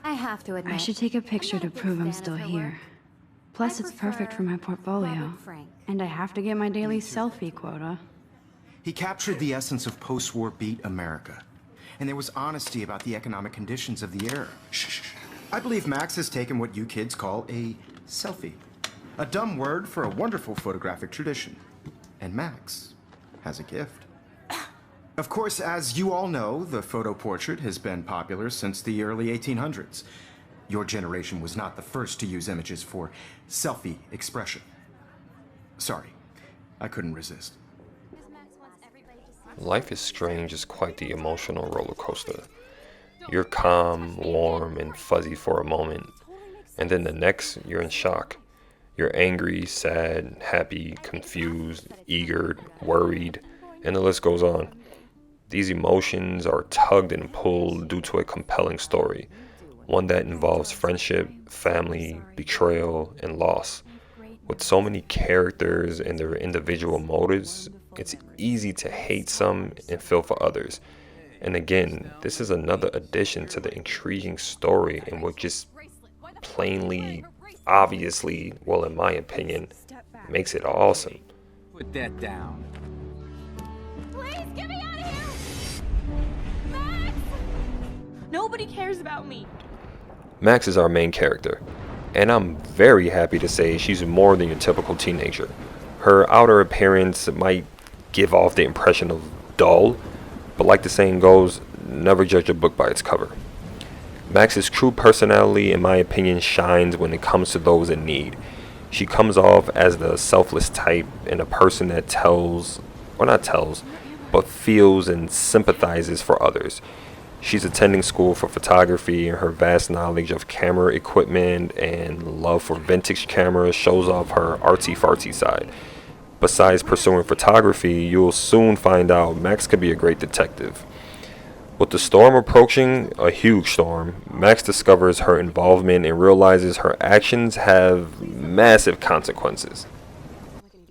I have to admit, I should take a picture to prove I'm still here. Plus, it's perfect for my portfolio. And I have to get my daily selfie quota. He captured the essence of post-war beat America. And there was honesty about the economic conditions of the era. Shh. I believe Max has taken what you kids call a selfie. A dumb word for a wonderful photographic tradition. And Max has a gift. Of course, as you all know, the photo portrait has been popular since the early 1800s. Your generation was not the first to use images for selfie expression. Sorry, I couldn't resist. Life is Strange is quite the emotional roller coaster. You're calm, warm, and fuzzy for a moment, and then the next, you're in shock. You're angry, sad, happy, confused, eager, worried, and the list goes on. These emotions are tugged and pulled due to a compelling story, one that involves friendship, family, betrayal, and loss. With so many characters and their individual motives, it's easy to hate some and feel for others. And again, this is another addition to the intriguing story and what just plainly, obviously, well, in my opinion, makes it awesome. Put that down. Please get me out of here! Max! Nobody cares about me. Max is our main character, and I'm very happy to say she's more than your typical teenager. Her outer appearance might give off the impression of dull, but like the saying goes, never judge a book by its cover. Max's true personality, in my opinion, shines when it comes to those in need. She comes off as the selfless type and a person that but feels and sympathizes for others. She's attending school for photography, and her vast knowledge of camera equipment and love for vintage cameras shows off her artsy-fartsy side. Besides pursuing photography, you'll soon find out Max could be a great detective. With the storm approaching, a huge storm, Max discovers her involvement and realizes her actions have massive consequences.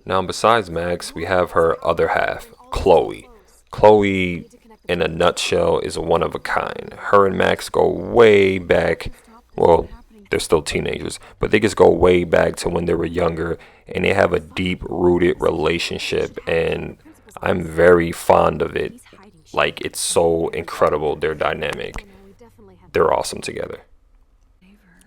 Now, besides Max, we have her other half, Chloe. Chloe, in a nutshell, is one of a kind. Her and Max go way back. Well, they're still teenagers, but they just go way back to when they were younger, and they have a deep-rooted relationship, and I'm very fond of it. Like, it's so incredible, their dynamic. They're awesome together.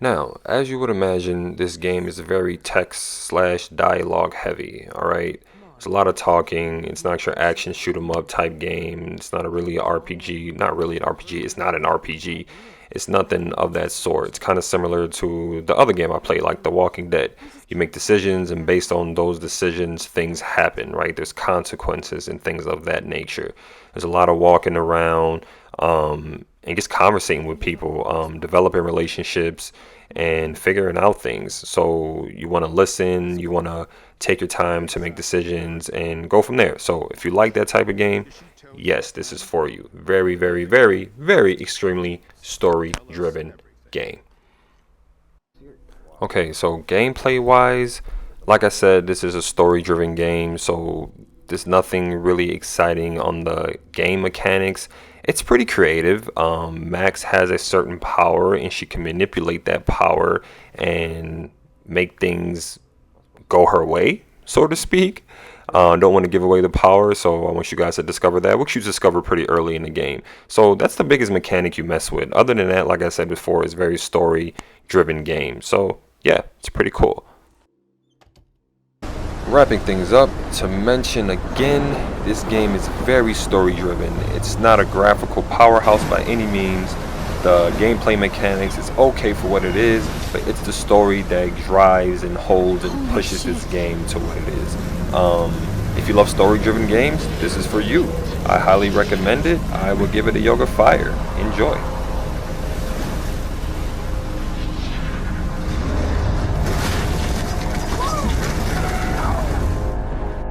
Now, as you would imagine, this game is very text/dialogue heavy, alright? It's a lot of talking. It's not your action shoot 'em up type game. It's not really an RPG. Not really an RPG. It's not an RPG. It's nothing of that sort. It's kind of similar to the other game I played, like The Walking Dead. You make decisions, and based on those decisions, things happen, right? There's consequences and things of that nature. There's a lot of walking around and just conversating with people, developing relationships, and figuring out things. So you want to listen, you want to take your time to make decisions and go from there. So if you like that type of game, yes, this is for you. Very, very, very, very extremely story-driven game. Okay, so gameplay wise, like I said, this is a story-driven game, so there's nothing really exciting on the game mechanics. It's pretty creative. Max has a certain power, and she can manipulate that power and make things go her way, so to speak. Don't want to give away the power, so I want you guys to discover that, which you discover pretty early in the game. So that's the biggest mechanic you mess with. Other than that, like I said before, it's a very story-driven game. So yeah, it's pretty cool. Wrapping things up, to mention again, this game is very story-driven. It's not a graphical powerhouse by any means. The gameplay mechanics is okay for what it is, but it's the story that drives and holds and pushes this game to what it is. If you love story-driven games, this is for you. I highly recommend it. I would give it a yoga fire. Enjoy.